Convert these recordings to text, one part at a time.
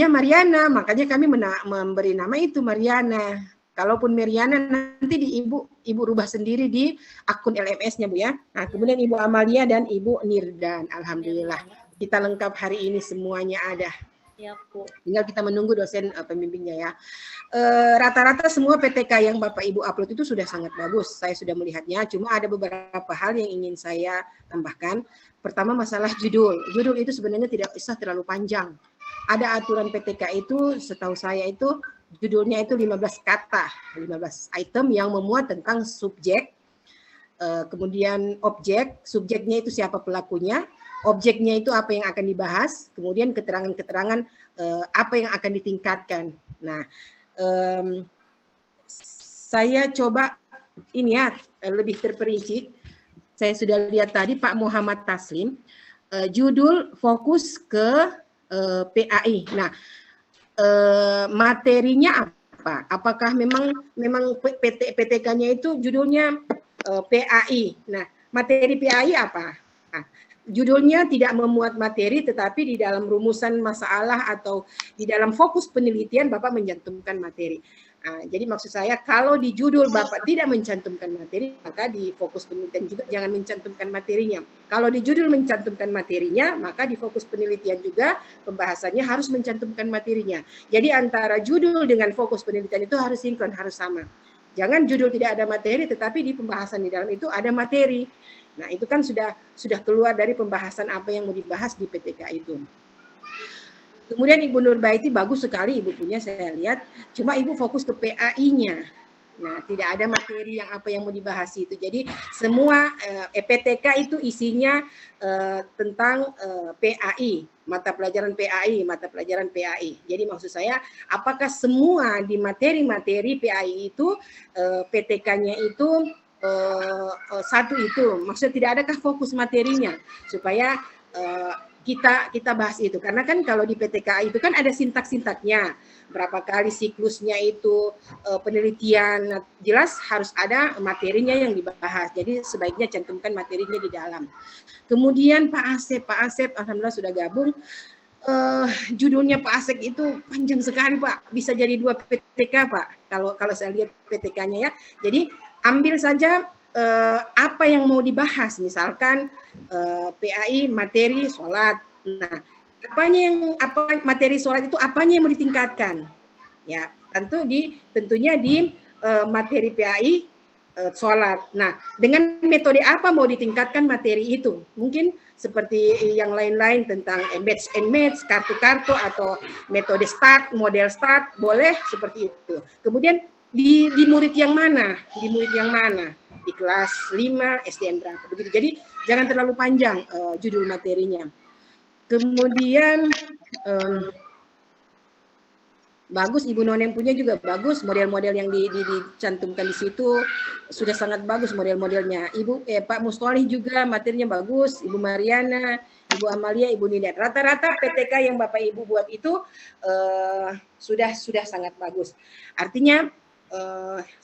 bagusnya Mariana, makanya kami memberi nama itu Mariana. Kalaupun Mariana nanti ibu rubah sendiri di akun LMS-nya Bu ya. Nah, kemudian Ibu Amalia dan Ibu Nirdan. Alhamdulillah kita lengkap hari ini, semuanya ada. Ya, Bu. Tinggal kita menunggu dosen pembimbingnya ya. Rata-rata semua PTK yang Bapak Ibu upload itu sudah sangat bagus. Saya sudah melihatnya, cuma ada beberapa hal yang ingin saya tambahkan. Pertama masalah judul. Judul itu sebenarnya tidak usah terlalu panjang. Ada aturan PTK itu, setahu saya itu judulnya itu 15 kata, 15 item yang memuat tentang subjek, kemudian objek, subjeknya itu siapa pelakunya, objeknya itu apa yang akan dibahas, kemudian keterangan-keterangan apa yang akan ditingkatkan. Nah, saya coba ini ya lebih terperinci. Saya sudah lihat tadi Pak Muhammad Taslim, judul fokus ke PAI. Nah, materinya apa? Apakah memang PTK-nya itu judulnya PAI? Nah, materi PAI apa? Nah, judulnya tidak memuat materi, tetapi di dalam rumusan masalah atau di dalam fokus penelitian Bapak mencantumkan materi. Nah, jadi maksud saya kalau di judul Bapak tidak mencantumkan materi, maka di fokus penelitian juga jangan mencantumkan materinya. Kalau di judul mencantumkan materinya, maka di fokus penelitian juga pembahasannya harus mencantumkan materinya. Jadi antara judul dengan fokus penelitian itu harus sinkron, harus sama. Jangan judul tidak ada materi, tetapi di pembahasan di dalam itu ada materi. Nah, itu kan sudah keluar dari pembahasan apa yang mau dibahas di PTK itu. Kemudian Ibu Nurbaiti bagus sekali Ibu punya, saya lihat. Cuma Ibu fokus ke PAI-nya. Nah, tidak ada materi yang apa yang mau dibahas itu. Jadi semua PTK itu isinya tentang PAI, mata pelajaran PAI. Jadi maksud saya, apakah semua di materi-materi PAI itu PTK-nya itu satu itu? Maksudnya tidak adakah fokus materinya supaya kita bahas itu, karena kan kalau di PTK itu kan ada sintak-sintaknya, berapa kali siklusnya itu penelitian, jelas harus ada materinya yang dibahas, jadi sebaiknya cantumkan materinya di dalam. Kemudian Pak Asep alhamdulillah sudah gabung. Judulnya Pak Asep itu panjang sekali Pak, bisa jadi 2 PTK Pak kalau saya lihat PTK-nya ya. Jadi ambil saja apa yang mau dibahas, misalkan PAI materi sholat. Nah, apa materi sholat itu apanya yang mau ditingkatkan? Ya, tentunya di materi PAI sholat. Nah, dengan metode apa mau ditingkatkan materi itu? Mungkin seperti yang lain-lain tentang batch and match, kartu-kartu atau metode start, model start, boleh seperti itu. Kemudian di murid yang mana? Di kelas 5 SDN berapa begitu. Jadi jangan terlalu panjang judul materinya. Kemudian bagus Ibu Noneng punya juga bagus, model-model yang dicantumkan di situ sudah sangat bagus model-modelnya. Pak Mustolih juga materinya bagus, Ibu Mariana, Ibu Amalia, Ibu Nida. Rata-rata PTK yang Bapak Ibu buat itu sudah sangat bagus. Artinya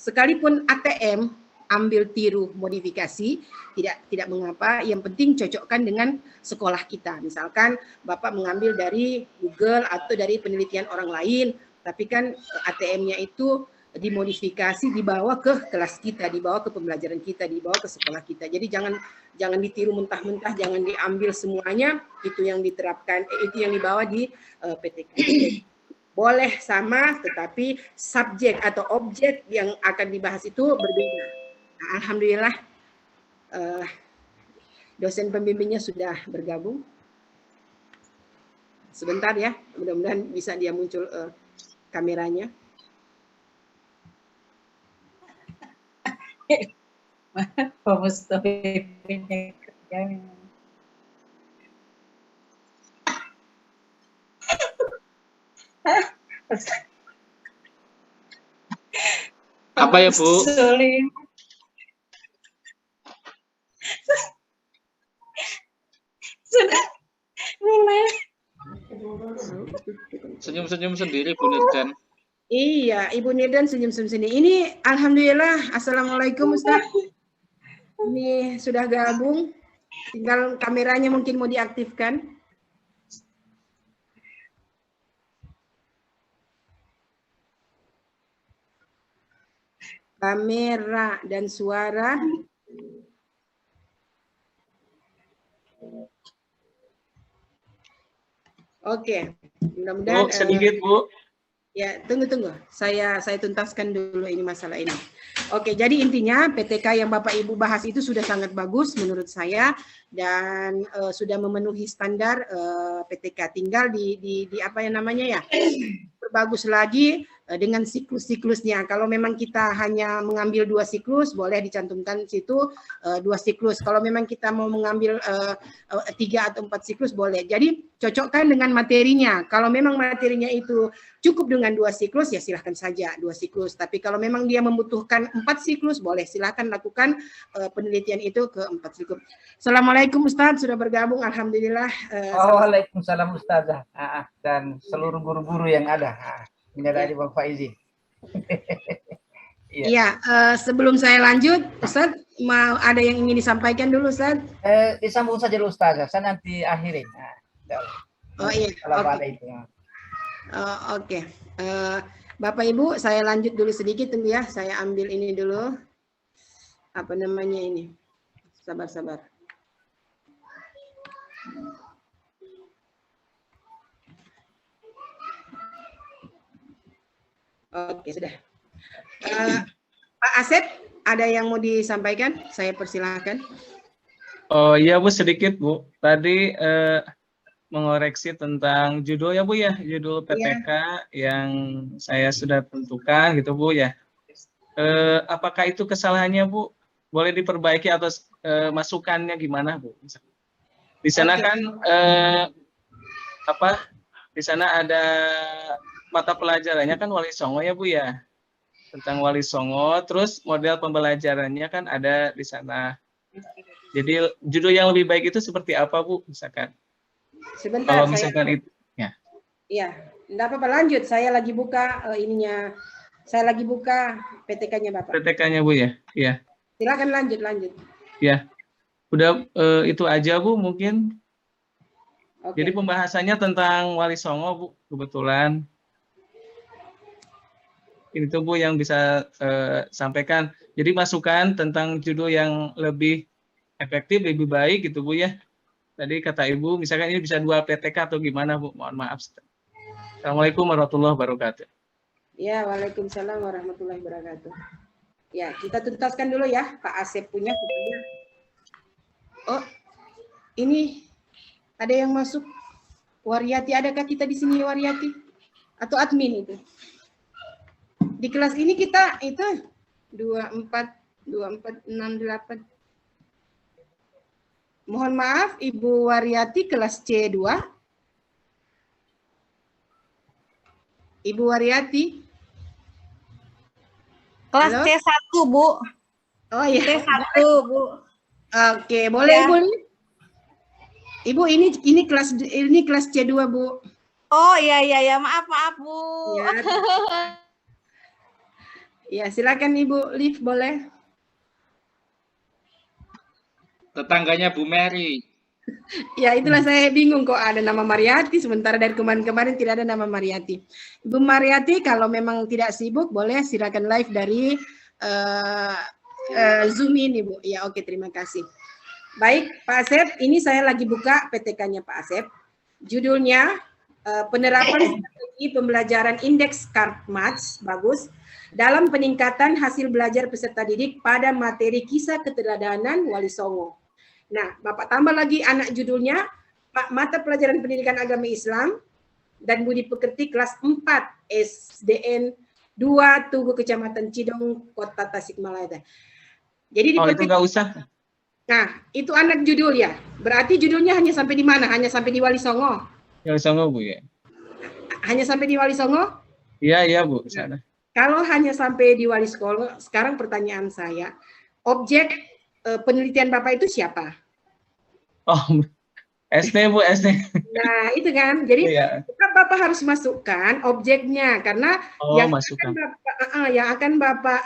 sekalipun ATM ambil tiru modifikasi tidak mengapa, yang penting cocokkan dengan sekolah kita. Misalkan Bapak mengambil dari Google atau dari penelitian orang lain, tapi kan ATM-nya itu dimodifikasi, dibawa ke kelas kita, dibawa ke pembelajaran kita, dibawa ke sekolah kita. Jadi jangan ditiru mentah-mentah, jangan diambil semuanya, itu yang diterapkan, itu yang dibawa di PTK. Boleh sama, tetapi subjek atau objek yang akan dibahas itu berbeda. Nah, alhamdulillah dosen pembimbingnya sudah bergabung. Sebentar ya, mudah-mudahan bisa dia muncul kameranya. Pak Mustofi punya kerjaan. Apa ya, Bu? Sudah mulai. Senyum-senyum sendiri, Bu Nirdan. Iya, Ibu Nirdan senyum-senyum sini. Ini alhamdulillah. Assalamualaikum Ustaz. Ini sudah gabung. Tinggal kameranya mungkin mau diaktifkan. kamera dan suara. Oke, mudah-mudahan. Bu, sedikit Bu. Ya, tunggu. Saya tuntaskan dulu ini masalah ini. Oke, jadi intinya PTK yang Bapak Ibu bahas itu sudah sangat bagus menurut saya dan sudah memenuhi standar PTK. Tinggal di apa yang namanya ya? Berbagus lagi dengan siklus-siklusnya. Kalau memang kita hanya mengambil 2 siklus, boleh dicantumkan situ 2 siklus. Kalau memang kita mau mengambil 3 atau 4 siklus, boleh. Jadi cocokkan dengan materinya. Kalau memang materinya itu cukup dengan 2 siklus, ya silahkan saja 2 siklus. Tapi kalau memang dia membutuhkan 4 siklus, boleh silahkan lakukan penelitian itu ke 4 siklus. Assalamualaikum Ustadz, sudah bergabung, Alhamdulillah. Waalaikumsalam Ustazah dan seluruh guru-guru yang ada. Ini dari Bang Faizi. Iya, sebelum saya lanjut, Ustadz, mau ada yang ingin disampaikan dulu, Ustadz? Disambung saja dulu Ustazah, saya nanti akhirin. Oh iya, kalau oke. ada itu. Oke. Bapak Ibu, saya lanjut dulu sedikit tunggu ya. Saya ambil ini dulu. Apa namanya ini? Sabar. Oke, sudah. Pak Asep, ada yang mau disampaikan? Saya persilahkan. Oh iya Bu, sedikit Bu. Tadi mengoreksi tentang judul ya Bu ya, judul PTK yang saya sudah tentukan gitu Bu ya. Apakah itu kesalahannya Bu? Boleh diperbaiki atau masukannya gimana Bu? Di sana kan di sana ada mata pelajarannya kan Wali Songo ya Bu ya, tentang Wali Songo, terus model pembelajarannya kan ada di sana. Jadi judul yang lebih baik itu seperti apa Bu misalkan? Sebentar, kalau misalkan itu ya. Iya, enggak apa-apa, lanjut. Saya lagi buka ininya. Saya lagi buka PTK-nya Bapak. PTK-nya Bu ya. Iya. Silakan lanjut. Ya. Udah itu aja Bu mungkin. Oke. Jadi pembahasannya tentang Wali Songo Bu kebetulan. Ini tuh Bu yang bisa sampaikan. Jadi masukan tentang judul yang lebih efektif, lebih baik gitu Bu ya. Tadi kata Ibu, misalkan ini bisa 2 PTK atau gimana Bu? Mohon maaf. Assalamualaikum warahmatullahi wabarakatuh. Ya, waalaikumsalam warahmatullahi wabarakatuh. Ya, kita tuntaskan dulu ya, Pak Asep punya. Oh, ini ada yang masuk. Waryati, adakah kita di sini Waryati? Atau admin itu? Di kelas ini kita itu 2468. Mohon maaf, Ibu Waryati kelas C2. Ibu Waryati. Kelas Halo? C1, Bu. Oh iya. C1, Bu. Oke, boleh Ya. Ibu. Ibu ini kelas C2, Bu. Oh, iya. Maaf, Bu. Ya. Ya, silakan Ibu Liv, boleh. Tetangganya Bu Mary. Ya, itulah saya bingung kok ada nama Mariati, sementara dari kemarin-kemarin tidak ada nama Mariati. Ibu Mariati, kalau memang tidak sibuk, boleh silakan live dari Zoom ini, Bu. Ya, oke, terima kasih. Baik, Pak Asep, ini saya lagi buka PTK-nya Pak Asep. Judulnya penerapan strategi pembelajaran indeks Karpmatch, bagus, dalam peningkatan hasil belajar peserta didik pada materi kisah keteladanan Wali Songo. Nah, Bapak tambah lagi anak judulnya mata pelajaran pendidikan agama Islam dan budi pekerti kelas 4 SDN 2 Tugu Kecamatan Cidong Kota Tasikmalaya. Jadi di itu nggak usah. Nah, itu anak judul ya. Berarti judulnya hanya sampai di mana? Hanya sampai di Wali Songo. Wali Songo Bu ya. Hanya sampai di Wali Songo? Iya Bu, sana. Kalau hanya sampai di Wali Songo, sekarang pertanyaan saya, objek penelitian Bapak itu siapa? Oh, SD Bu, SD. Nah, itu kan. Jadi Iya. Bapak harus masukkan objeknya karena Masukkan. yang akan Bapak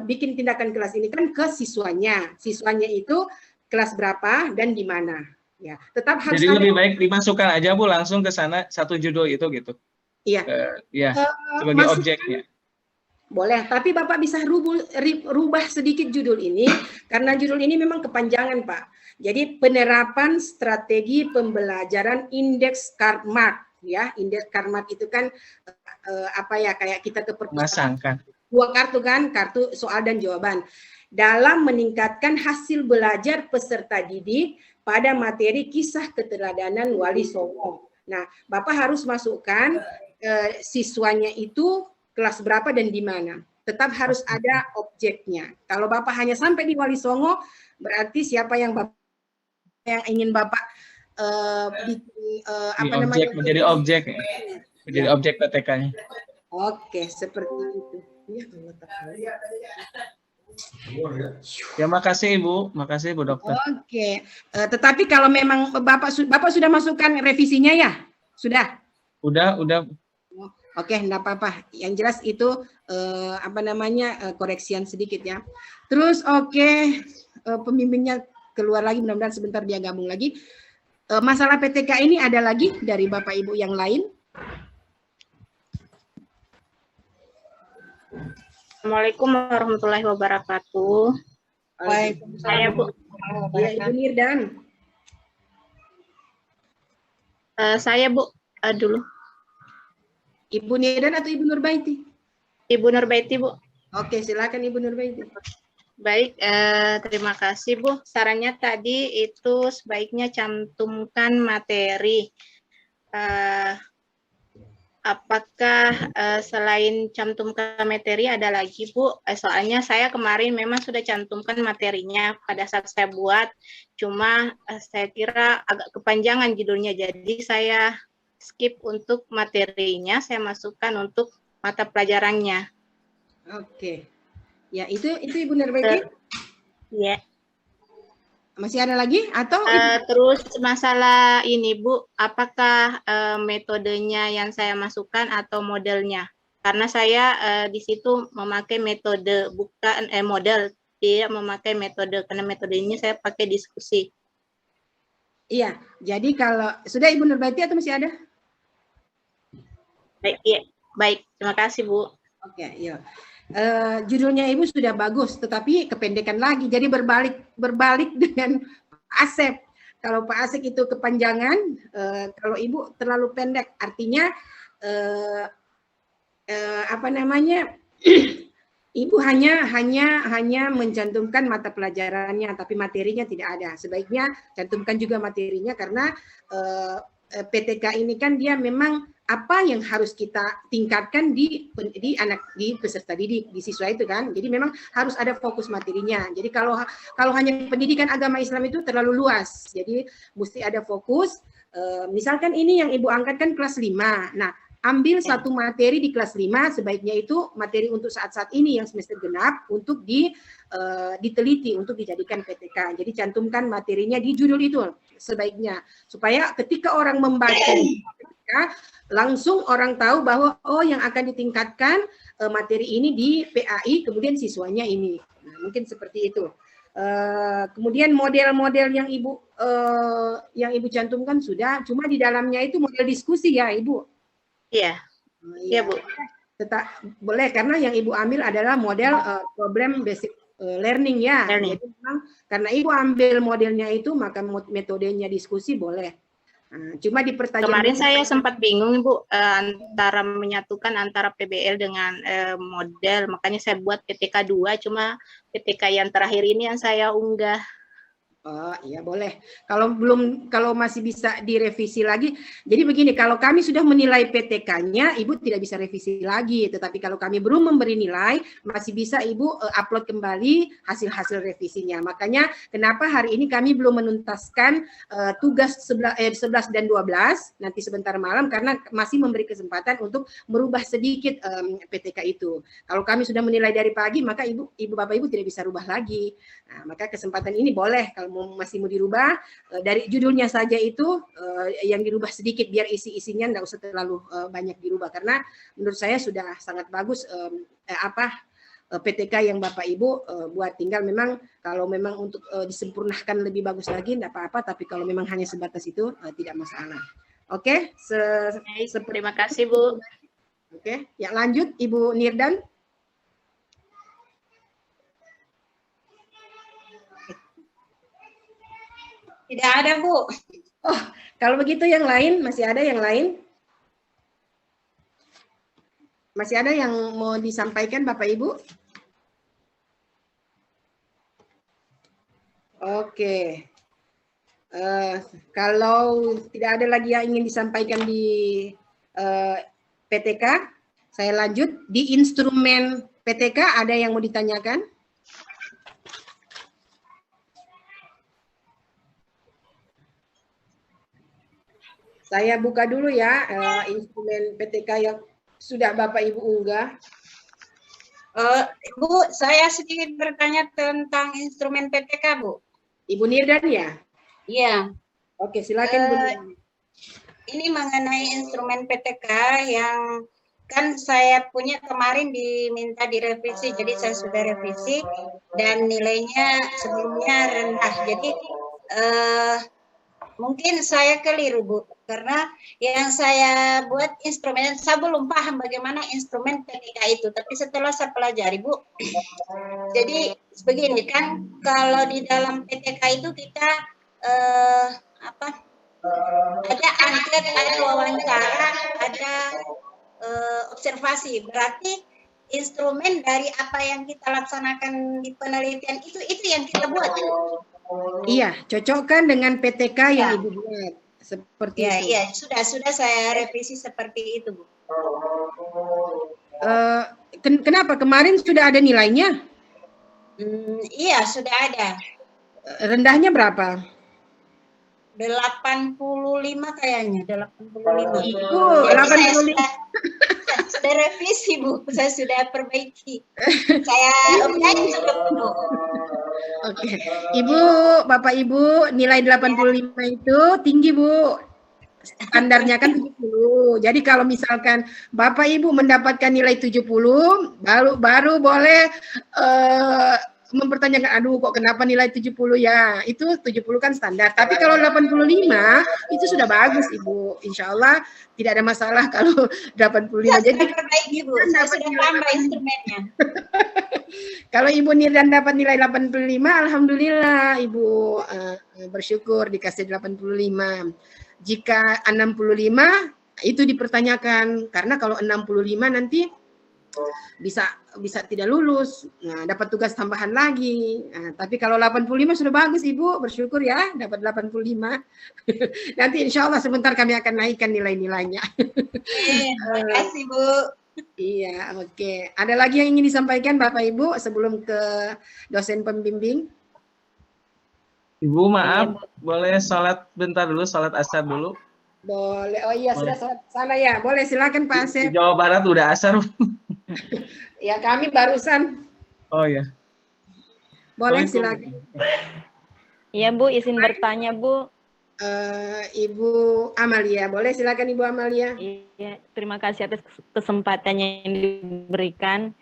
bikin tindakan kelas ini kan ke siswanya. Siswanya itu kelas berapa dan di mana. Ya, tetap harus Jadi lebih baik dimasukkan aja Bu langsung ke sana satu judul itu gitu. Iya. Sebagai objeknya. Boleh, tapi Bapak bisa rubah sedikit judul ini, karena judul ini memang kepanjangan, Pak. Jadi penerapan strategi pembelajaran indeks Karmat, ya. Indeks Karmat itu kan apa ya, kayak kita ke perpustakaan. 2 kartu kan, kartu soal dan jawaban. Dalam meningkatkan hasil belajar peserta didik pada materi kisah keteladanan Wali Songo. Nah, Bapak harus masukkan siswanya itu kelas berapa dan di mana. Tetap harus ada objeknya. Kalau Bapak hanya sampai di Wali Songo, berarti siapa yang ingin Bapak apa namanya, menjadi objek PTK-nya. Oke, seperti itu. Ya, makasih Ibu, makasih Bu Dokter. Oke, tetapi kalau memang Bapak sudah masukkan revisinya ya? Sudah? Udah. Oke, enggak apa-apa. Yang jelas itu apa namanya, koreksian sedikit ya. Terus pembimbingnya keluar lagi, mudah-mudahan sebentar dia gabung lagi. Masalah PTK ini ada lagi dari Bapak Ibu yang lain? Assalamualaikum warahmatullahi wabarakatuh. Saya Bu. Ya, Ibu Nirdan. Saya Bu dulu. Ibu Nirdan atau Ibu Nurbaiti? Ibu Nurbaiti Bu. Oke, silakan Ibu Nurbaiti. Baik, terima kasih Bu. Sarannya tadi itu sebaiknya cantumkan materi. Apakah selain cantumkan materi ada lagi Bu? Soalnya saya kemarin memang sudah cantumkan materinya pada saat saya buat, cuma saya kira agak kepanjangan judulnya, jadi saya skip untuk materinya, saya masukkan untuk mata pelajarannya. Oke, ya itu Ibu Nurbaiti? Ya. Masih ada lagi atau terus masalah ini Bu, apakah metodenya yang saya masukkan atau modelnya? Karena saya di situ memakai metode, bukan model, tidak memakai metode, karena metodenya saya pakai diskusi. Iya, jadi kalau sudah Ibu Nurbaiti atau masih ada? Baik, ya. Baik, terima kasih Bu. Oke, iya. Judulnya Ibu sudah bagus, tetapi kependekan lagi. Jadi berbalik dengan Pak Asep. Kalau Pak Asep itu kepanjangan, kalau Ibu terlalu pendek. Artinya apa namanya? Ibu hanya mencantumkan mata pelajarannya, tapi materinya tidak ada. Sebaiknya cantumkan juga materinya, karena PTK ini kan dia memang apa yang harus kita tingkatkan di peserta didik, di siswa itu kan. Jadi memang harus ada fokus materinya. Jadi kalau hanya pendidikan agama Islam itu terlalu luas. Jadi mesti ada fokus. Misalkan ini yang Ibu angkat kan kelas 5. Nah, ambil satu materi di kelas 5, sebaiknya itu materi untuk saat-saat ini yang semester genap untuk diteliti, untuk dijadikan PTK. Jadi cantumkan materinya di judul itu sebaiknya, supaya ketika orang membaca PTK, langsung orang tahu bahwa yang akan ditingkatkan materi ini di PAI, kemudian siswanya ini. Nah, mungkin seperti itu. Kemudian model-model yang Ibu cantumkan sudah, cuma di dalamnya itu model diskusi ya Ibu. Iya, iya Bu. Boleh, karena yang Ibu ambil adalah model problem basic learning ya. Jadi memang karena Ibu ambil modelnya itu, maka metodenya diskusi boleh. Nah, cuma di pertanyaan kemarin saya sempat bingung Bu, antara menyatukan antara PBL dengan model, makanya saya buat PTK 2, cuma PTK yang terakhir ini yang saya unggah. Oh iya boleh. Kalau masih bisa direvisi lagi. Jadi begini, kalau kami sudah menilai PTK-nya, Ibu tidak bisa revisi lagi. Tetapi kalau kami belum memberi nilai, masih bisa Ibu upload kembali hasil-hasil revisinya. Makanya kenapa hari ini kami belum menuntaskan tugas 11 dan 12 nanti sebentar malam, karena masih memberi kesempatan untuk merubah sedikit PTK itu. Kalau kami sudah menilai dari pagi, maka Bapak Ibu tidak bisa rubah lagi. Nah, maka kesempatan ini boleh kalau masih mau dirubah, dari judulnya saja itu yang dirubah sedikit, biar isi-isinya enggak usah terlalu banyak dirubah, karena menurut saya sudah sangat bagus PTK yang Bapak Ibu buat. Tinggal memang kalau memang untuk disempurnakan lebih bagus lagi enggak apa-apa, tapi kalau memang hanya sebatas itu tidak masalah. Oke, terima kasih Bu. Oke, ya lanjut Ibu Nirdan. Tidak ada, Bu. Oh, kalau begitu yang lain, masih ada yang lain? Masih ada yang mau disampaikan Bapak Ibu? Oke. Kalau tidak ada lagi yang ingin disampaikan di PTK, saya lanjut di instrumen PTK. Ada yang mau ditanyakan? Saya buka dulu ya instrumen PTK yang sudah Bapak Ibu unggah. Bu, saya sedikit bertanya tentang instrumen PTK, Bu. Ibu Nirdan ya? Iya. Oke, silakan Bu Nirdan. Ini mengenai instrumen PTK yang kan saya punya kemarin diminta direvisi, jadi saya sudah revisi dan nilainya sebelumnya rendah. Jadi mungkin saya keliru, Bu, karena yang saya buat instrumen, saya belum paham bagaimana instrumen PTK itu, tapi setelah saya pelajari, Bu, jadi begini kan, kalau di dalam PTK itu kita ada angket, ada wawancara, ada observasi, berarti instrumen dari apa yang kita laksanakan di penelitian itu yang kita buat. Iya, cocokkan dengan PTK yang Ibu buat. Seperti itu. Iya, sudah saya revisi seperti itu, Bu. Kenapa kemarin sudah ada nilainya? Iya, sudah ada. Rendahnya berapa? 85 kayaknya, 85. Itu Jadi 85. sudah revisi, Bu. Saya sudah perbaiki. Saya update sudah, Bu. Oke. Ibu, Bapak Ibu, nilai 85 itu tinggi, Bu. Standarnya kan 70. Jadi kalau misalkan Bapak Ibu mendapatkan nilai 70, baru boleh mempertanyakan, aduh kok kenapa nilai 70 ya? Itu 70 kan standar. Tapi kalau 85 itu sudah bagus, Ibu. Insya Allah tidak ada masalah kalau 85. Jadi perbaiki, Bu. Saya sudah tambah instrumennya. kalau Ibu Nirdan dapat nilai 85, alhamdulillah Ibu bersyukur dikasih 85. Jika 65 itu dipertanyakan, karena kalau 65 nanti bisa tidak lulus, nah, dapat tugas tambahan lagi. Nah, tapi kalau 85 sudah bagus Ibu, bersyukur ya dapat 85. Nanti insya Allah sebentar kami akan naikkan nilai-nilainya. Terima kasih, Bu. Iya, oke. Ada lagi yang ingin disampaikan Bapak Ibu sebelum ke dosen pembimbing? Ibu maaf, boleh sholat bentar dulu, sholat asar dulu. Boleh. Oh iya, sudah sana ya. Boleh, silakan Pak Asep. Di Jawa Barat udah asar. Ya, kami barusan. Oh ya. Boleh, silakan. Iya Bu, izin bertanya Bu. Ibu Amalia, boleh silakan Ibu Amalia. Iya, terima kasih atas kesempatannya yang diberikan.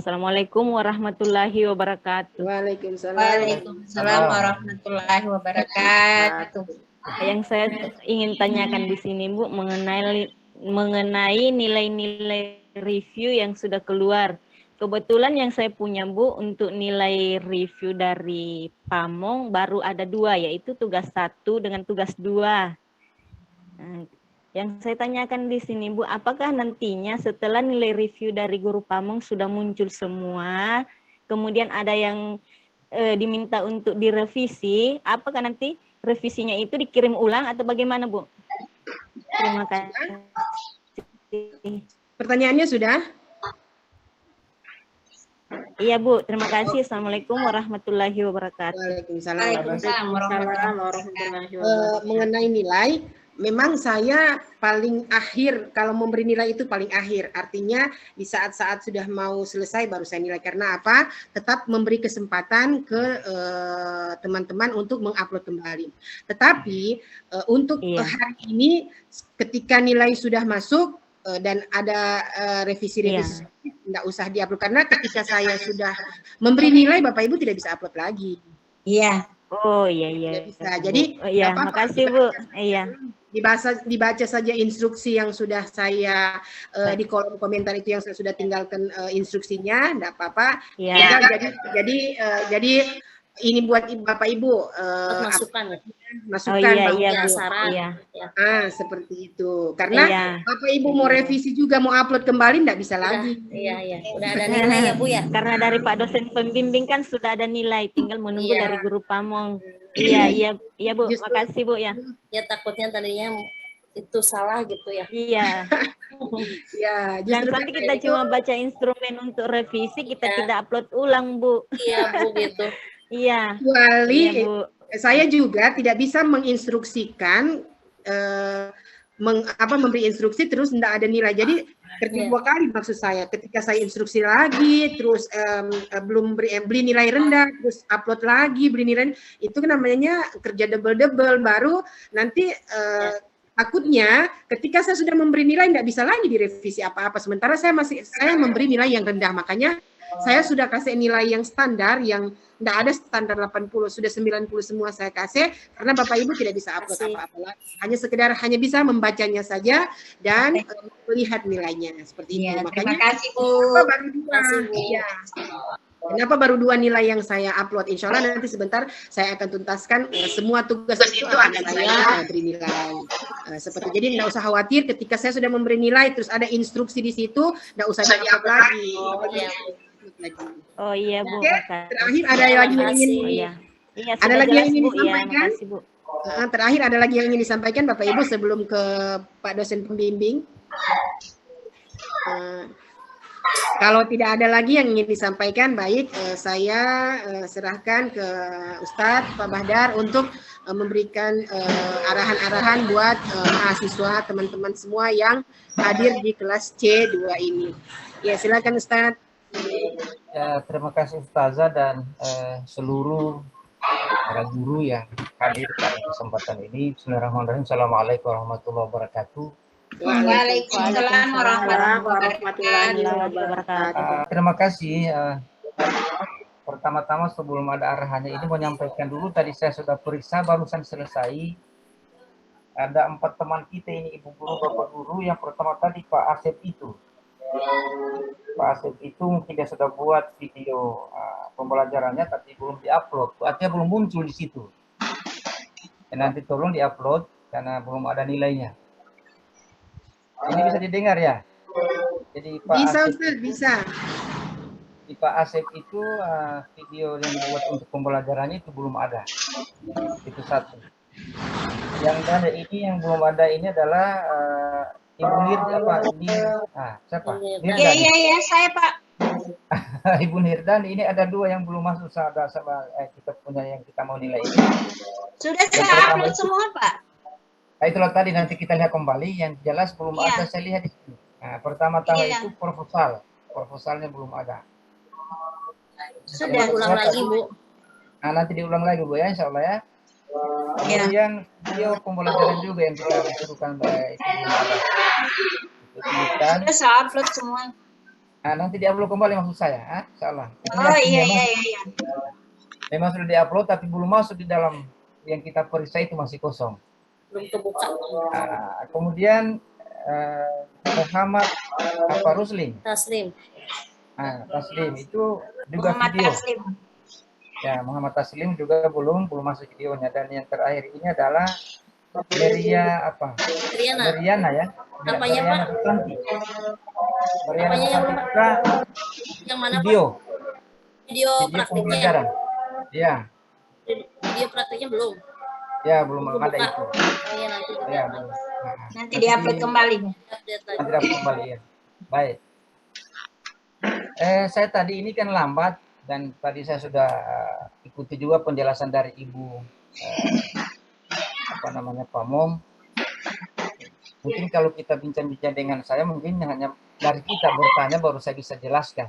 Assalamualaikum warahmatullahi wabarakatuh. Waalaikumsalam. Waalaikumsalam warahmatullahi wabarakatuh. Yang saya ingin tanyakan di sini Bu mengenai nilai-nilai review yang sudah keluar. Kebetulan yang saya punya Bu untuk nilai review dari Pamong baru ada 2, yaitu tugas 1 dengan tugas 2. Nah, yang saya tanyakan di sini Bu, apakah nantinya setelah nilai review dari guru Pamong sudah muncul semua, kemudian ada yang diminta untuk direvisi, apakah nanti revisinya itu dikirim ulang atau bagaimana Bu? Terima kasih. Pertanyaannya sudah? Iya Bu, terima kasih. Assalamualaikum warahmatullahi wabarakatuh. Waalaikumsalam. Waalaikumsalam warahmatullahi wabarakatuh. Mengenai nilai, memang saya paling akhir, kalau memberi nilai itu paling akhir. Artinya di saat-saat sudah mau selesai baru saya nilai. Karena apa? Tetap memberi kesempatan ke teman-teman untuk mengupload kembali. Tetapi untuk hari ini ketika nilai sudah masuk dan ada revisi-revisi, tidak usah diupload. Karena ketika saya sudah memberi nilai, Bapak Ibu tidak bisa upload lagi. Iya. Oh iya. Tidak bisa. Jadi, iya, makasih Bu. Iya. Dibaca saja instruksi yang sudah saya di kolom komentar itu yang saya sudah tinggalkan instruksinya, enggak apa-apa. Ya. Jadi ini buat Bapak Ibu masukan ya. masukan iya, bahwa iya, Bu. saran. Iya. seperti itu. Karena Iya. Bapak Ibu mau revisi juga mau upload kembali enggak bisa lagi. Iya. Udah ada nilai ya Bu ya. Karena dari Pak dosen pembimbing kan sudah ada nilai, tinggal menunggu dari guru pamong. Iya Bu, Justru- makasih Bu ya. Ya takutnya tadinya itu salah gitu ya. Iya. Ya, Dan justru nanti karena kita itu- cuma baca instrumen untuk revisi, kita Iya. tidak upload ulang Bu. Iya Bu gitu. Iya. kecuali Iya Bu. saya juga tidak bisa menginstruksikan memberi instruksi terus tidak ada nilai. Jadi kerja dua kali maksud saya. Ketika saya instruksi lagi, terus belum beli nilai rendah, terus upload lagi beli nilai, itu kan namanya kerja double baru nanti takutnya ketika saya sudah memberi nilai tidak bisa lagi direvisi apa-apa. Sementara saya memberi nilai yang rendah, makanya saya sudah kasih nilai yang standar, yang tidak ada standar 80, sudah 90 semua saya kasih, karena Bapak Ibu tidak bisa upload apa-apa lagi. Hanya bisa membacanya saja dan melihat nilainya seperti itu. Ya, Makanya terima kasih Bu. kenapa baru dua? Terima kasih, Bu. Ya. Kenapa baru 2 nilai yang saya upload? Insya Allah nanti sebentar saya akan tuntaskan semua tugas itu akan saya beri nilai. Seperti jadi tidak usah khawatir ketika saya sudah memberi nilai terus ada instruksi di situ, tidak usah di-upload lagi. Oh iya Bu. Oke, makasih. terakhir ada lagi yang ingin Oh iya. Iya, Ada sudah lagi yang jelas, ingin Bu. Iya, disampaikan? makasih Bu. terakhir ada lagi yang ingin disampaikan Bapak Ibu sebelum ke Pak dosen pembimbing. Kalau tidak ada lagi yang ingin disampaikan, baik saya serahkan ke Ustadz Pak Bahdar untuk memberikan arahan-arahan buat mahasiswa teman-teman semua yang hadir di kelas C2 ini. Ya, silakan Ustadz. Ya, terima kasih Ustazah dan seluruh para guru yang hadir pada kesempatan ini. Bismillahirrahmanirrahim. Assalamualaikum warahmatullahi wabarakatuh. Waalaikumsalam warahmatullahi wabarakatuh. Terima kasih. Pertama-tama sebelum ada arahannya ini menyampaikan dulu, tadi saya sudah periksa barusan selesai. Ada 4 teman kita ini, Ibu Guru, Bapak Guru. Yang pertama tadi Pak Asep itu. Pak Asep itu mungkin dia sudah buat video pembelajarannya tapi belum diupload. Artinya belum muncul di situ. Dan nanti tolong diupload karena belum ada nilainya. Ini bisa didengar ya? Jadi Pak Bisa Asep, Ustadz, bisa. di Pak Asep itu video yang dibuat untuk pembelajarannya itu belum ada. Itu satu. Yang ada ini yang belum ada ini adalah Ibu Nirda apa ini? Siapa? Nirdan. Iya, saya Pak. Ibu Nirdan, ini ada 2 yang belum masuk sama kita punya yang kita mau nilai ini. Sudah saya upload semua Pak. Nah, itulah tadi nanti kita lihat kembali yang jelas belum ada saya lihat di sini. Nah, pertama-tama itu proposalnya belum ada. Sudah ulang lagi Bu. Nah, nanti diulang lagi Bu ya, insya Allah ya. Kemudian video pembelajaran juga yang kita disuruhkan itu belum ada. Sudah saya upload semua. Nah, nanti diupload kembali maksud saya, insya Allah. Oh iya. Memang sudah diupload tapi belum masuk di dalam yang kita periksa itu masih kosong. Belum kebuka. Kemudian Muhammad Ruslim. Taslim. Taslim itu juga Muhammad video. Taslim. Ya, Muhammad Taslim juga belum masuk videonya. Dan yang terakhir ini adalah Meriana ya. Apanya Pak? Meriana Susanti. Yang mana Video. Pak? Video praktiknya. Pembelajaran. Ya. Video praktiknya belum. Ya, belum ada itu. Iya nanti juga. Ya, belum. Nanti diupload kembali. Update lagi. Nanti dapat kembali ya. Baik. Saya tadi ini kan lambat dan tadi saya sudah ikuti juga penjelasan dari Ibu Pamong. Mungkin kalau kita bincang-bincang dengan saya mungkin hanya dari kita bertanya baru saya bisa jelaskan.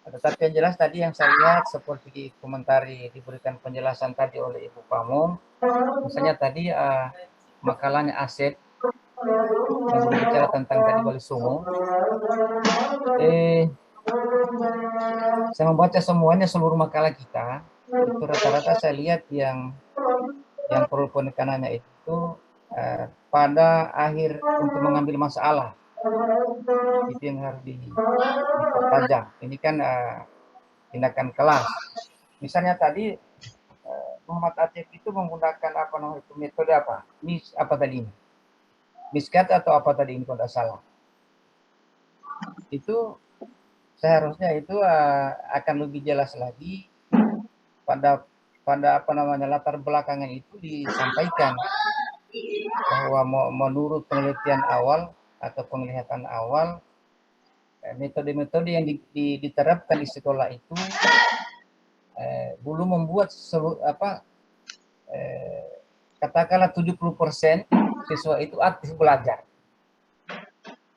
Tetapi yang jelas tadi yang saya lihat seperti komentari diberikan penjelasan tadi oleh Ibu Pamong, misalnya tadi makalahnya Asep yang berbicara tentang tadi Wali Songo. Saya membaca semuanya seluruh makalah kita, itu rata-rata saya lihat yang perlu penekanannya itu pada akhir untuk mengambil masalah. Itu yang harus dipertajam. Ini kan tindakan kelas. Misalnya tadi Muhammad Aceh itu menggunakan apa namanya itu metode apa? Apa tadi ini? Miskat atau apa tadi ini kalau tidak salah? Itu seharusnya itu akan lebih jelas lagi pada apa namanya latar belakangan itu disampaikan bahwa menurut penelitian awal atau penglihatan awal metode-metode yang diterapkan di sekolah itu belum membuat katakanlah 70% siswa itu aktif belajar.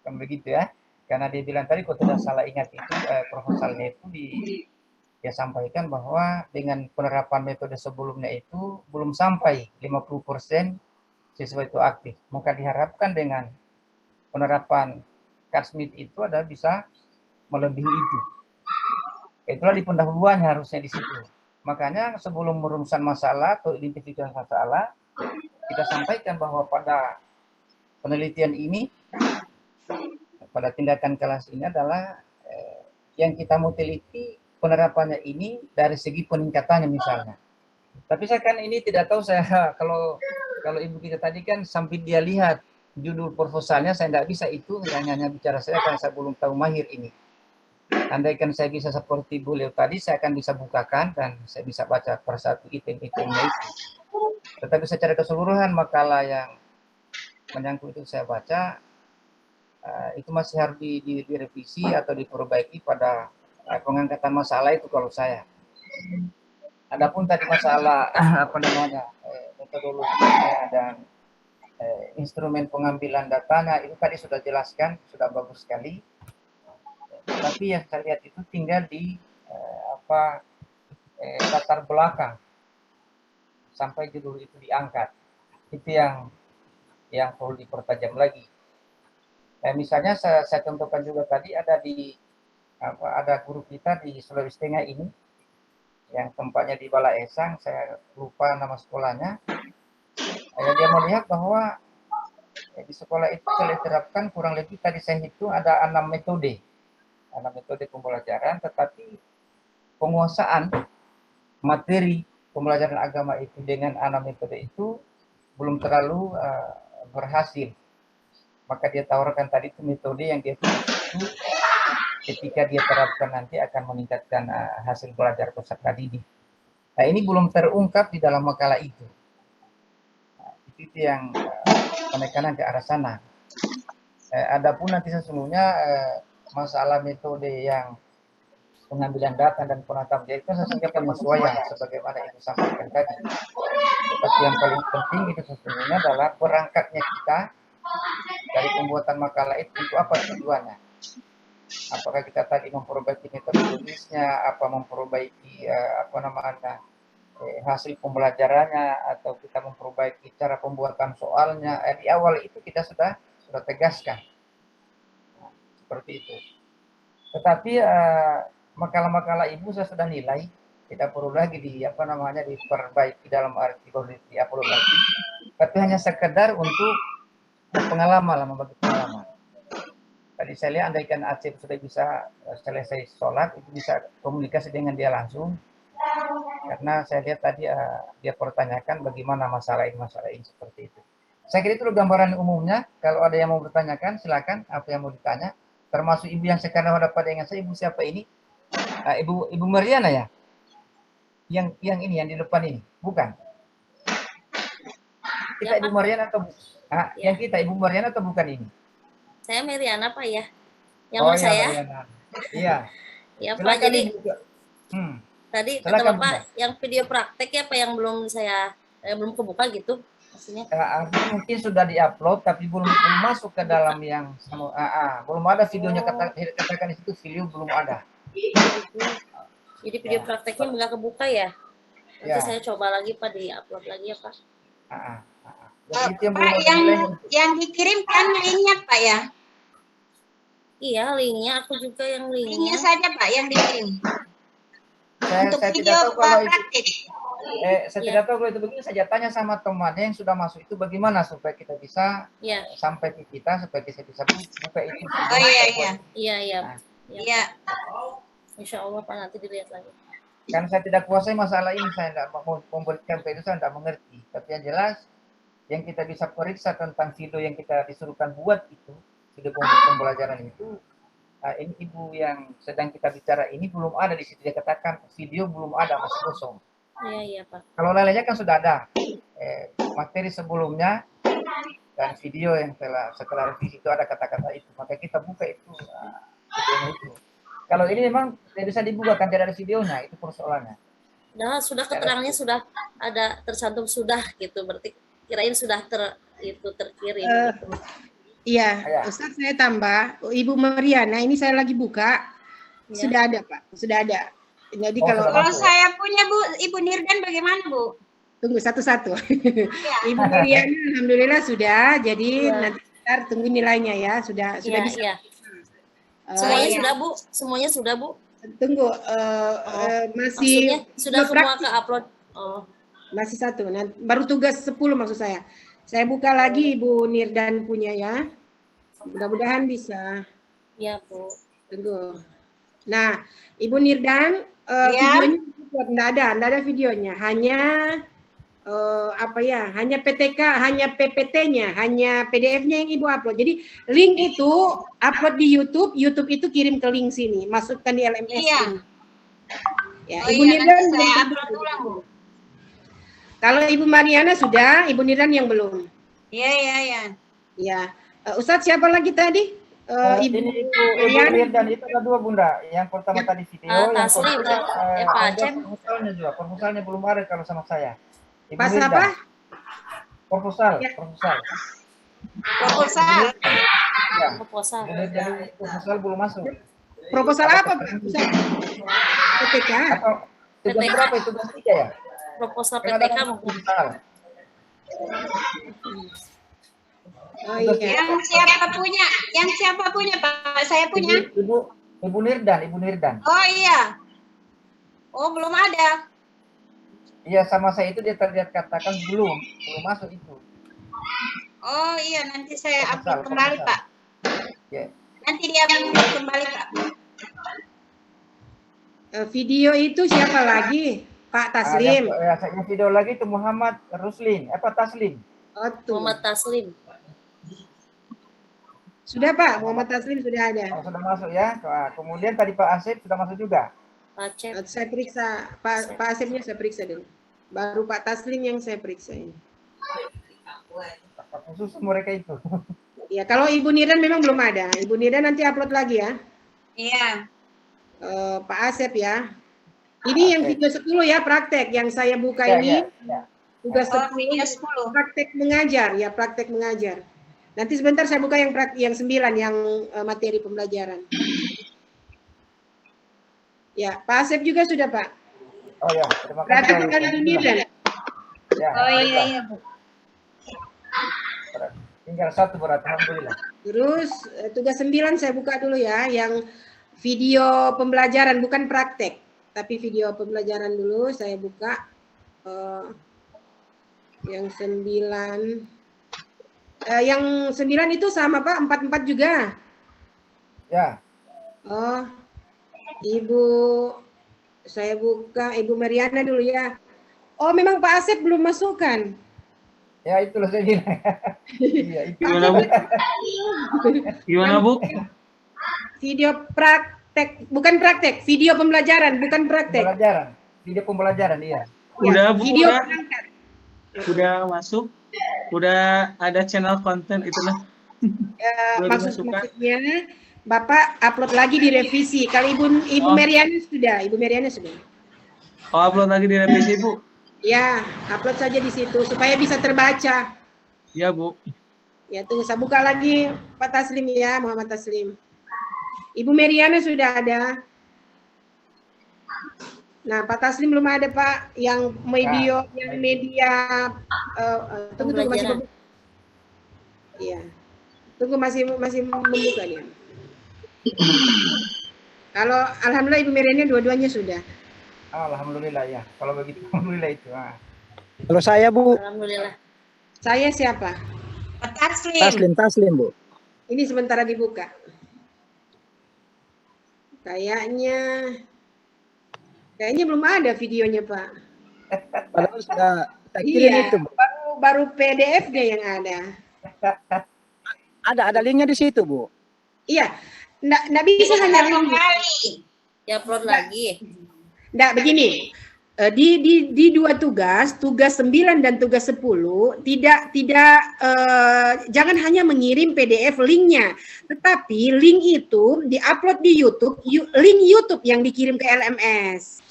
Kan begitu ya. Karena dia bilang tadi kalau tidak salah ingat itu proposalnya itu dia sampaikan bahwa dengan penerapan metode sebelumnya itu belum sampai 50% siswa itu aktif. Maka diharapkan dengan penerapan Kasmit itu adalah bisa melebihi itu. Itulah di pendahuluannya harusnya di situ. Makanya sebelum merumuskan masalah atau identifikasi masalah, kita sampaikan bahwa pada penelitian ini, pada tindakan kelas ini adalah yang kita mau teliti penerapannya ini dari segi peningkatannya misalnya. Tapi saya kan ini tidak tahu saya kalau ibu kita tadi kan sampai dia lihat judul proposalnya saya tidak bisa itu hanya bicara saya karena saya belum tahu mahir ini. Andaikan saya bisa seperti beliau tadi, saya akan bisa bukakan dan saya bisa baca per satu item-itemnya itu. Tetapi secara keseluruhan makalah yang menyangkut itu saya baca, itu masih harus direvisi atau diperbaiki pada pengangkatan masalah itu kalau saya. Adapun tadi masalah apa namanya metodologinya dan instrumen pengambilan datanya itu tadi sudah jelaskan, sudah bagus sekali. Tapi yang saya lihat itu tinggal di latar belakang sampai judul itu diangkat. Itu yang perlu dipertajam lagi. Misalnya saya contohkan juga tadi ada ada guru kita di Sulawesi Tengah ini yang tempatnya di Balai Esang, saya lupa nama sekolahnya. Dia melihat bahwa di sekolah itu telah diterapkan kurang lebih tadi saya hitung ada 6 metode pembelajaran, tetapi penguasaan materi pembelajaran agama itu dengan 6 metode itu belum terlalu berhasil. Maka dia tawarkan tadi itu metode yang dia tulis itu ketika dia terapkan nanti akan meningkatkan hasil belajar peserta didik. Nah ini belum terungkap di dalam makalah itu. Itu yang penekanan ke arah sana. Adapun nanti sesungguhnya masalah metode yang pengambilan data dan penatapan itu sesungguhnya penyesuaian sebagaimana Ibu sampaikan tadi. Tetapi yang paling penting itu sesungguhnya adalah berangkatnya kita dari pembuatan makalah itu untuk apa tujuannya? Apakah kita tadi memperbaiki metodologisnya, apa memperbaiki hasil pembelajarannya, atau kita memperbaiki cara pembuatan soalnya? Di awal itu kita sudah tegaskan. Seperti itu. Tetapi makalah-makalah Ibu saya sudah nilai, tidak perlu lagi diperbaiki dalam arti di-upload lagi. Tapi hanya sekedar untuk pengalaman, membagi pengalaman. Tadi saya lihat andaikan Aceh sudah bisa selesai sholat, itu bisa komunikasi dengan dia langsung. Karena saya lihat tadi dia pertanyakan bagaimana masalah ini seperti itu. Saya kira itu gambaran umumnya. Kalau ada yang mau bertanyakan, silakan apa yang mau ditanya. Termasuk ibu yang sekarang ada pada dengan saya, ibu siapa ini? Ibu Mariana ya? Yang ini, yang di depan ini? Bukan? Kita ya, Ibu Mariana atau ya. Yang kita Ibu Mariana atau bukan ini? Saya Mariana Pak ya. Yang saya? Iya. Ya Pak, jadi tadi kata Bapak yang video praktek ya Pak yang belum belum kebuka gitu maksudnya. Mungkin sudah diupload tapi belum masuk ke dalam yang belum ada videonya, katakan di situ video belum ada. Jadi video prakteknya nggak kebuka ya? Nanti saya coba lagi Pak, di-upload lagi ya Pak. Pak, yang dikirimkan linknya Pak ya? Iya, linknya aku juga yang linknya saja Pak yang dikirim. Untuk saya video praktik. Saya tidak tahu kalau itu begini, saya tanya sama temannya yang sudah masuk itu bagaimana supaya kita bisa sampai ke kita supaya kita bisa buka itu. Iya. Insya Allah Pak nanti dilihat lagi. Kan saya tidak kuasai masalah ini, saya tidak mau memberikan itu, saya tidak mengerti. Tapi yang jelas, yang kita bisa periksa tentang video yang kita disuruhkan buat itu, video pembelajaran itu, ini ibu yang sedang kita bicara ini belum ada di situ. Dia katakan video belum ada, masih kosong. Iya Pak. Kalau lainnya kan sudah ada materi sebelumnya dan video yang setelah revisi itu ada kata-kata itu. Maka kita buka itu. Itu. Kalau ini memang tidak bisa dibuka kan tidak ada videonya, itu persoalannya. Nah, sudah keterangannya sudah ada tercantum sudah gitu, berarti kirain sudah terkirim. Gitu. Iya, Ustaz saya tambah, Ibu Mariana ini saya lagi buka, sudah ada Pak, sudah ada. Jadi kalau saya punya Bu, Ibu Nirdan bagaimana Bu? Tunggu satu-satu. Ibu Mariana alhamdulillah sudah, jadi nanti kita tunggu nilainya ya, sudah bisa. Iya. Semuanya sudah Bu, semuanya sudah Bu. Tunggu, masih maksudnya sudah semua ke upload. Oh. Masih satu, nah, baru tugas 10 maksud saya. Saya buka lagi Ibu Nirdan punya ya. Mudah-mudahan bisa. Iya Bu. Tunggu. Nah, Ibu Nirdan, videonya enggak ada videonya. Hanya hanya PTK, hanya PPT-nya, hanya PDF-nya yang Ibu upload. Jadi link itu upload di YouTube, YouTube itu kirim ke link sini, masukkan di LMS. Iya. Ini. Ya, Ibu Nirdan saya upload ulang Bu. Kalau Ibu Mariana sudah, Ibu Nirdan yang belum. Iya. Ya, Ustadz siapa lagi tadi? Ibu Nirdan itu ada dua Bunda. Yang pertama tadi video, yang kedua proposalnya juga. Proposalnya belum ada kalau sama saya. Pas apa? Proposal. Ya. Proposal. Ya. Proposal. Proposal belum masuk. Proposal apa Pak? PTK? Tugas berapa itu? Tugas 3 ya? Proposal PTK mungkin. Oh iya. Yang siapa punya Pak? Saya punya. Ibu Nirdan. Oh iya. Oh belum ada. Iya sama saya itu dia terlihat katakan belum masuk itu. Oh iya nanti saya upload kembali Pak. Yeah. Nanti dia upload kembali Pak. Video itu siapa lagi? Pak Taslim. Yang video lagi itu Muhammad Ruslin. Taslim. Oh, tuh. Muhammad Taslim. Sudah Pak, Muhammad Taslim sudah ada. Sudah masuk ya. Kemudian tadi Pak Asep sudah masuk juga. Saya periksa, Pak Asepnya saya periksa dulu. Baru Pak Taslim yang saya periksa ini. Khusus mereka itu. Ya, kalau Ibu Nirdan memang belum ada. Ibu Nirdan nanti upload lagi ya. Iya. Pak Asep ya. Ini yang video 10 ya, praktek. Yang saya buka ini. Tugas 10, praktek mengajar ya, praktek mengajar. Nanti sebentar saya buka yang 9 yang materi pembelajaran. Ya, Pak Asep juga sudah, Pak. Oh ya, terima kasih. Berarti kali ini kan? Ya, iya. Tinggal satu berarti, alhamdulillah. Terus tugas 9 saya buka dulu ya, yang video pembelajaran bukan praktek, tapi video pembelajaran dulu saya buka. Yang 9. Yang 9 itu sama Pak, 44 juga. Ya. Oh. Saya buka Ibu Mariana dulu ya. Oh, memang Pak Asep belum masukkan. Ya, itulah saya bilang. Iya, itu. Gimana, Bu? Video praktek, bukan praktek, video pembelajaran, bukan praktek. Pembelajaran. Video pembelajaran, iya. Udah, Bu, video udah masuk. Udah ada channel konten itulah. Maksudnya Bapak upload lagi di revisi. Kalau Ibu Mariana sudah, Ibu Mariana sudah. Oh, upload lagi di revisi, Bu? Ya, upload saja di situ supaya bisa terbaca. Ya, Bu. Ya, tunggu saya buka lagi Pak Taslim ya, Muhammad Taslim. Ibu Mariana sudah ada. Nah, Pak Taslim belum ada, Pak. Yang media tunggu masih. Iya. Tunggu masih membuka dia. Kalau alhamdulillah Ibu Mariana dua-duanya sudah. Alhamdulillah ya. Kalau begitu alhamdulillah itu. Kalau saya, Bu. Alhamdulillah. Saya siapa? Taslim, Bu. Ini sementara dibuka. Kayaknya Kayaknya belum ada videonya, Pak. Padahal sudah saya kirim itu, Bu. Baru PDF-nya yang ada. Ada linknya di situ, Bu. Iya, nggak bisa hanya link. Ya upload lagi. Nggak, begini. Di dua tugas 9 dan tugas 10 jangan hanya mengirim PDF linknya, tetapi link itu diupload di YouTube, link YouTube yang dikirim ke LMS,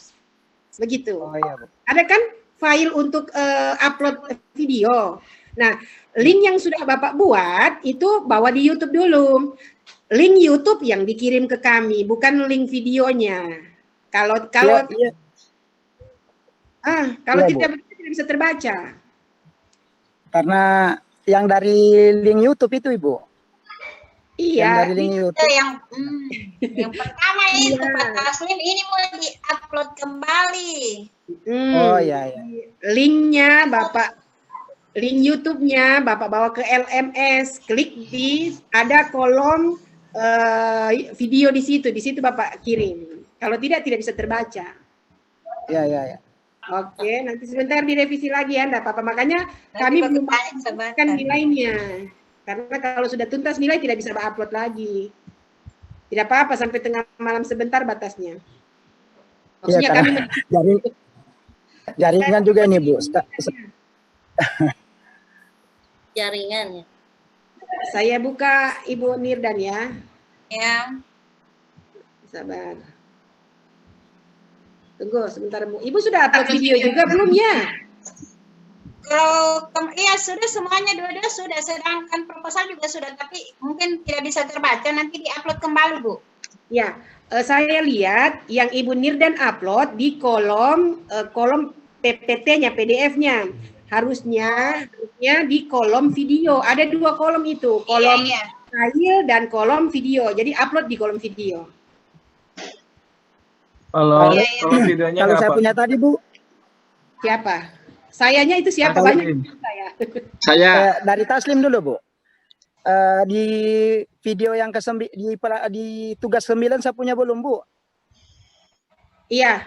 begitu. Oh iya, Bu. Ada kan file untuk upload video. Nah, link yang sudah Bapak buat itu bawa di YouTube dulu. Link YouTube yang dikirim ke kami, bukan link videonya. Kalau Iya. Kalau Iya, tidak bisa terbaca. Karena yang dari link YouTube itu, Ibu. Iya. Yang dari link YouTube. Yang pertama itu Pak Taslim ini mau di-upload kembali. Oh iya. Linknya Bapak, link YouTube-nya Bapak bawa ke LMS, klik ada kolom video di situ Bapak kirim. Kalau tidak bisa terbaca. Iya. Oke, nanti sebentar direvisi lagi ya, enggak apa-apa. Makanya kami belum kan nilainya. Karena kalau sudah tuntas nilai tidak bisa upload lagi. Tidak apa-apa sampai tengah malam sebentar batasnya. Maksudnya kami jaringan juga nih, Bu. Jaringan ya. Saya buka Ibu Nirdan ya. Ya. Sabar. Tunggu sebentar, Bu. Ibu sudah upload video juga belum ya? Kalau iya sudah semuanya dua-dua sudah, sedangkan proposal juga sudah, tapi mungkin tidak bisa terbaca, nanti diupload kembali, Bu. Ya, saya lihat yang Ibu Nirdan upload di kolom PPT-nya, PDF-nya. Harusnya di kolom video. Ada 2 kolom itu, kolom file dan kolom video. Jadi upload di kolom video. Kalau videonya kalau saya punya tadi, Bu. Siapa? Sayanya itu siapa? Banyak saya dari Taslim dulu, Bu. Di video yang di tugas 9 saya punya belum, Bu? Iya.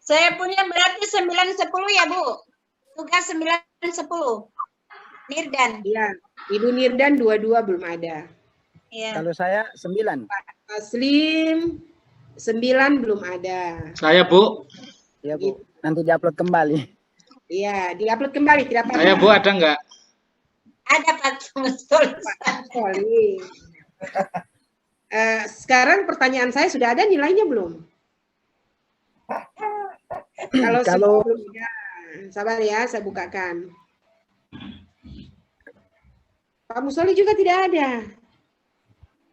Saya punya berarti 9-10 ya, Bu. Tugas 9-10. Nirdan. Iya. Ibu Nirdan 22 belum ada. Iya. Kalau saya 9. Taslim 9 belum ada. Saya, Bu. Ya, Bu. Nanti diupload kembali. Iya, diupload kembali, tidak apa-apa. Saya, Bu, ada enggak? Ada, Pak. Betul. Sekarang pertanyaan saya, sudah ada nilainya belum? Kalau belum ada, sabar ya, saya bukakan. Pak Musoli juga tidak ada.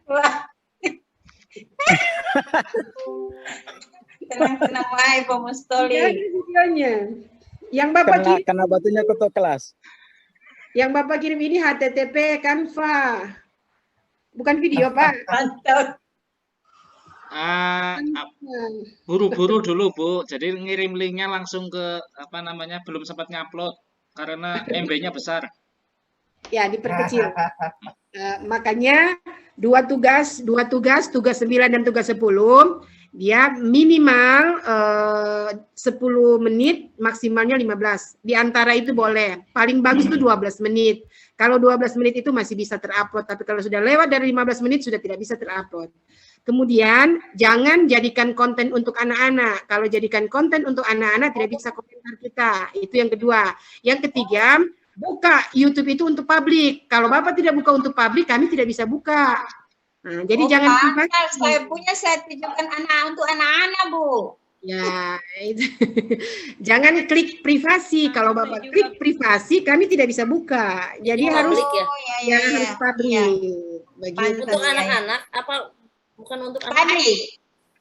Wah. Tenang wae Pak Mustoli. Tidak ada videonya. Yang Bapak kirim, karena batunya ketua kelas. Yang Bapak kirim ini HTTP Canva. Bukan video, Pak. Mantap. Buru-buru dulu, Bu. Jadi ngirim linknya langsung ke belum sempat ngupload karena MB-nya besar. Ya, diperkecil. Makanya 2 tugas 9 dan tugas 10 dia minimal 10 menit, maksimalnya 15. Di antara itu boleh. Paling bagus itu 12 menit. Kalau 12 menit itu masih bisa terupload, tapi kalau sudah lewat dari 15 menit sudah tidak bisa terupload. Kemudian jangan jadikan konten untuk anak-anak. Kalau jadikan konten untuk anak-anak tidak bisa komentar kita. Itu yang kedua. Yang ketiga, buka YouTube itu untuk publik. Kalau Bapak tidak buka untuk publik, kami tidak bisa buka. Nah, jadi jangan saya punya, saya tujukan untuk anak-anak, Bu. Ya, itu. Jangan klik privasi. Kalau Bapak klik privasi, kami tidak bisa buka. Jadi harus harus publik. Begitu. Untuk anak-anak apa bukan untuk anak-anak?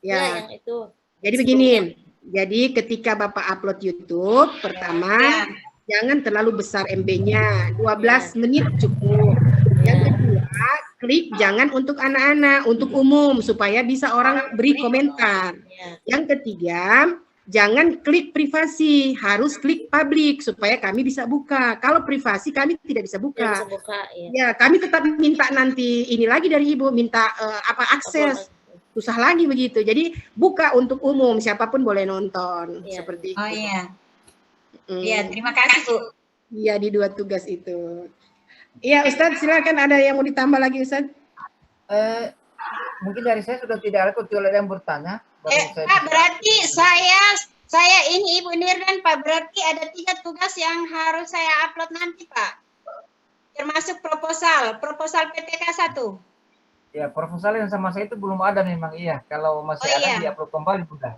Ya, yang itu. Jadi begini. Jadi ketika Bapak upload YouTube, pertama jangan terlalu besar MB-nya, 12 menit cukup. Yang kedua, klik jangan untuk anak-anak, untuk umum supaya bisa orang beri komentar. Yang ketiga, jangan klik privasi, harus klik publik supaya kami bisa buka. Kalau privasi kami tidak bisa buka. Ya, kami tetap minta nanti ini lagi dari Ibu, minta akses susah lagi begitu. Jadi buka untuk umum, siapapun boleh nonton seperti itu. Oh iya. Iya, terima kasih Bu. Iya, di 2 tugas itu. Iya, Ustadz, silakan, ada yang mau ditambah lagi, Ustadz? Mungkin dari saya sudah tidak ada, kecuali ada yang bertanya. Pak, berarti saya ini Ibu Nirdan, Pak, berarti ada 3 tugas yang harus saya upload nanti, Pak. Termasuk proposal PTK 1. Ya, proposal yang sama saya itu belum ada memang, iya. Kalau masih ada di-upload kembali, Bunda.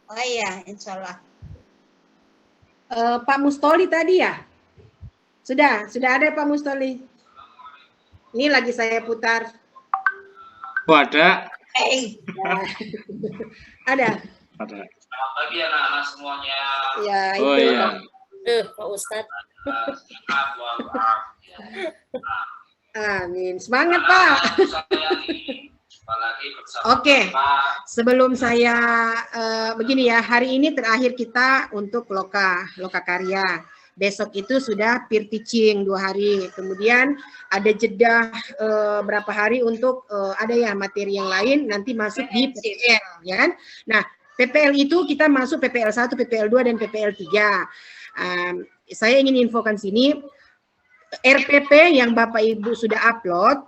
Oh iya, insya Allah. Pak Mustoli tadi ya? Sudah ada Pak Mustoli. Ini lagi saya putar. Oh, ada. Ada. Selamat pagi anak-anak semuanya. Ya, oh itu. iya. Pak Ustadz. Amin. Semangat, Pak. Oke, sebelum saya begini ya, hari ini terakhir kita untuk loka karya. Besok itu sudah peer teaching 2 hari. Kemudian ada jeda berapa hari untuk ada ya materi yang lain nanti masuk di PPL, ya kan? Nah, PPL itu kita masuk PPL 1, PPL 2 dan PPL 3. Saya ingin infokan sini RPP yang Bapak Ibu sudah upload,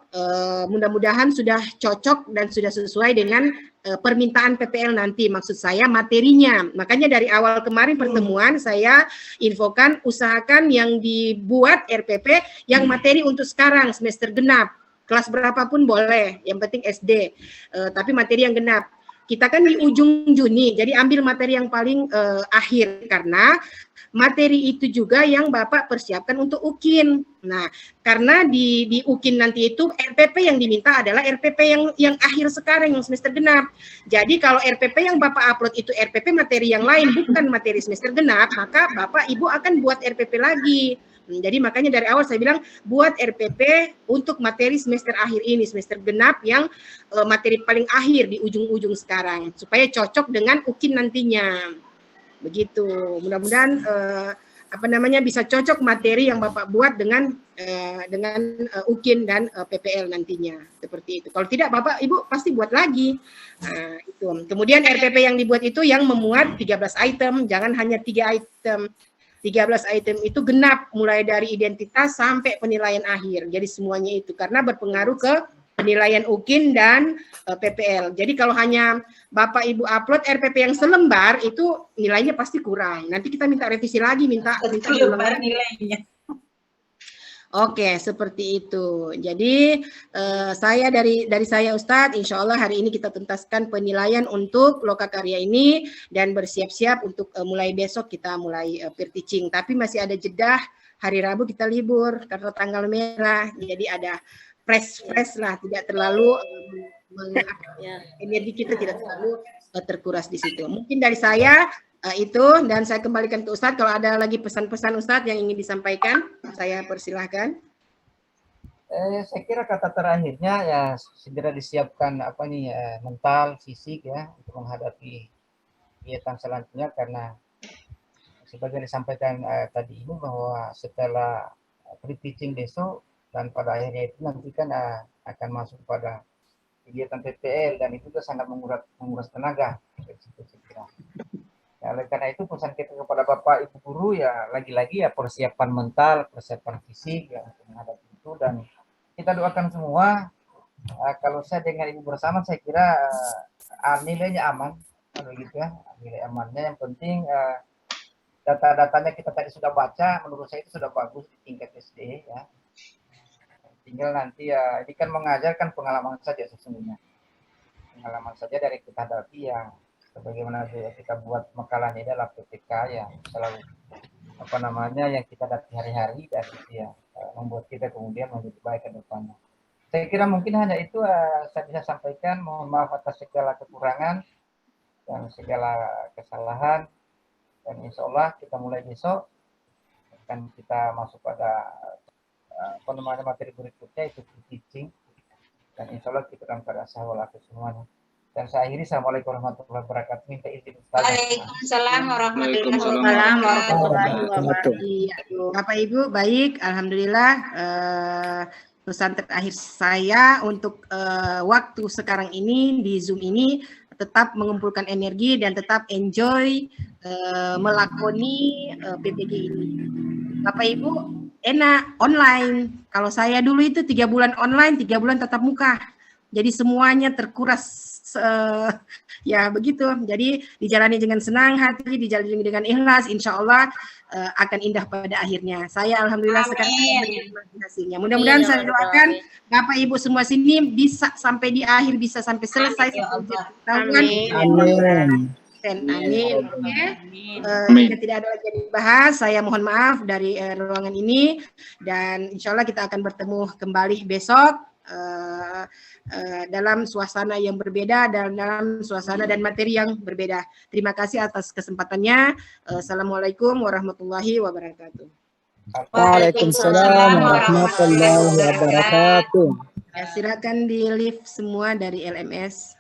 mudah-mudahan sudah cocok dan sudah sesuai dengan permintaan PPL nanti, maksud saya materinya. Makanya dari awal kemarin pertemuan saya infokan usahakan yang dibuat RPP yang materi untuk sekarang semester genap, kelas berapapun boleh, yang penting SD, tapi materi yang genap. Kita kan di ujung Juni, jadi ambil materi yang paling akhir, karena materi itu juga yang Bapak persiapkan untuk UKIN. Nah, karena di UKIN nanti itu RPP yang diminta adalah RPP yang akhir sekarang, yang semester genap. Jadi kalau RPP yang Bapak upload itu RPP materi yang lain, bukan materi semester genap, maka Bapak Ibu akan buat RPP lagi. Jadi makanya dari awal saya bilang buat RPP untuk materi semester akhir ini, semester genap yang materi paling akhir di ujung-ujung sekarang, supaya cocok dengan UKIN nantinya. Begitu. Mudah-mudahan bisa cocok materi yang Bapak buat dengan UKIN dan PPL nantinya. Seperti itu. Kalau tidak Bapak Ibu pasti buat lagi. Nah, itu. Kemudian RPP yang dibuat itu yang memuat 13 item, jangan hanya 3 item. 13 item itu genap mulai dari identitas sampai penilaian akhir. Jadi semuanya itu karena berpengaruh ke penilaian UKIN dan PPL. Jadi kalau hanya Bapak Ibu upload RPP yang selembar itu nilainya pasti kurang. Nanti kita minta revisi lagi, minta lembar nilainya. Oke, seperti itu. Jadi saya dari saya Ustadz, insya Allah hari ini kita tuntaskan penilaian untuk loka karya ini dan bersiap-siap untuk mulai besok kita mulai peer teaching. Tapi masih ada jeda, hari Rabu kita libur karena tanggal merah. Jadi ada fresh lah, tidak terlalu energi kita tidak terlalu terkuras di situ. Mungkin dari saya itu, dan saya kembalikan ke Ustadz. Kalau ada lagi pesan-pesan Ustadz yang ingin disampaikan, saya persilahkan. Saya kira kata terakhirnya ya segera disiapkan mental, fisik ya untuk menghadapi kegiatan selanjutnya, karena sebagai disampaikan tadi ini bahwa setelah pre-teaching besok dan pada akhirnya itu nanti kan akan masuk pada kegiatan PPL dan itu juga sangat menguras tenaga. Ya, oleh karena itu pesan kita kepada Bapak Ibu guru ya lagi-lagi ya persiapan mental, persiapan fisik ya untuk menghadapi itu, dan kita doakan semua. Kalau saya dengan Ibu bersama saya kira nilainya aman, begitu ya, nilai amannya. Yang penting data-datanya kita tadi sudah baca, menurut saya itu sudah bagus di tingkat SD ya. Tinggal nanti ya ini kan mengajarkan pengalaman saja sesungguhnya, pengalaman saja dari kita hadapi yang sebagaimana kita buat makalah ini adalah PPK yang selalu yang kita hadapi hari-hari dan itu ya membuat kita kemudian menjadi baik ke depannya. Saya kira mungkin hanya itu saya bisa sampaikan. Mohon maaf atas segala kekurangan dan segala kesalahan, dan insya Allah kita mulai besok akan kita masuk pada materi berikutnya itu teaching, dan insya Allah kita akan pada sahwal semuanya. Dan saya akhiri, assalamualaikum warahmatullahi wabarakatuh. Minta izin Ustaz. Waalaikumsalam warahmatullahi wabarakatuh. Bapak Ibu baik, alhamdulillah pesan terakhir saya untuk waktu sekarang ini di Zoom ini, tetap mengumpulkan energi dan tetap enjoy melakoni PPG ini. Bapak Ibu, enak online. Kalau saya dulu itu 3 bulan online, 3 bulan tatap muka. Jadi semuanya terkuras. Ya begitu. Jadi dijalani dengan senang hati, dijalani dengan ikhlas, insya Allah akan indah pada akhirnya. Saya alhamdulillah sekarang menikmati hasilnya. Mudah-mudahan saya doakan Bapak Ibu semua sini bisa sampai di akhir, bisa sampai selesai. Amin. Amin. Amin. Jika tidak ada lagi yang dibahas, saya mohon maaf dari ruangan ini, dan insya Allah kita akan bertemu kembali besok dalam suasana yang berbeda dan dalam suasana dan materi yang berbeda. Terima kasih atas kesempatannya. Assalamualaikum warahmatullahi wabarakatuh. Waalaikumsalam warahmatullahi wabarakatuh. Silakan di live semua dari LMS.